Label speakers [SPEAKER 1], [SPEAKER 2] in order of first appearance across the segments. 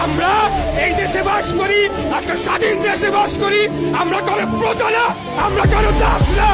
[SPEAKER 1] আমরা এই দেশে বাস করি, একটা স্বাধীন দেশে বাস করি। আমরা কারো প্রজা না, আমরা কারো দাস না।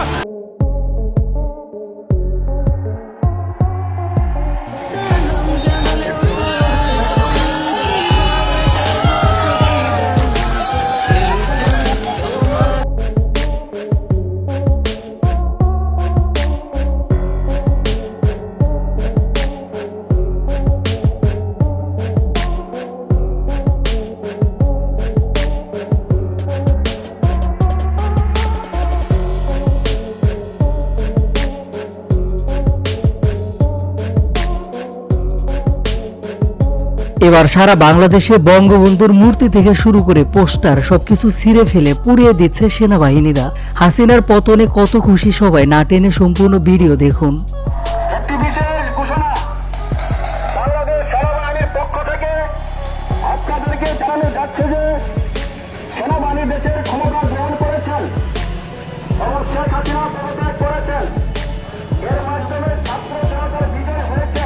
[SPEAKER 2] এবার সারা বাংলাদেশে বঙ্গবন্ধুর মূর্তি থেকে শুরু করে পোস্টার সবকিছু ছিঁড়ে ফেলে পুড়িয়ে দিচ্ছে সেনাবাহিনীরা। হাসিনার পতনে কত খুশি সবাই, না টেনে সম্পূর্ণ ভিডিও দেখুন।
[SPEAKER 3] একটি বিশেষ ঘোষণা বাংলাদেশ সেনাবাহিনীর পক্ষ থেকে আপনাদেরকে জানানো যাচ্ছে যে সেনাবাহিনী দেশের ক্ষমতা গ্রহণ করেছেন এবং শেখ হাসিনা পদত্যাগ করেছেন। এর মাধ্যমে ছাত্র জনতার বিজয় হয়েছে।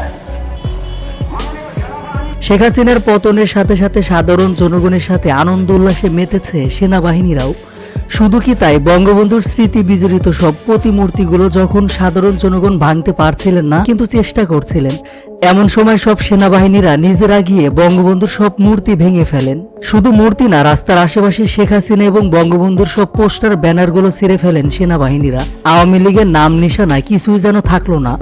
[SPEAKER 3] মাননীয় সেনাবাহিনী
[SPEAKER 2] শেখ হাসিনার পতনের সাথে সাথে সাধারণ জনগণের সাথে আনন্দ উল্লাসে মেতেছে সেনাবাহিনীরাও। শুধু কি তাই, বঙ্গবন্ধুর স্মৃতি বিজড়িত সব প্রতিমূর্তিগুলো যখন সাধারণ জনগণ ভাঙতে পারছিলেন না কিন্তু চেষ্টা করছিলেন, এমন সময় সব সেনাবাহিনীরা নিজেরা গিয়ে বঙ্গবন্ধুর সব মূর্তি ভেঙে ফেলেন। শুধু মূর্তি না, রাস্তার আশেপাশে শেখ হাসিনা এবং বঙ্গবন্ধুর সব পোস্টার ব্যানারগুলো ছিঁড়ে ফেলেন সেনাবাহিনীরা। আওয়ামী লীগের নাম নিশানা কিছুই যেন থাকলো না।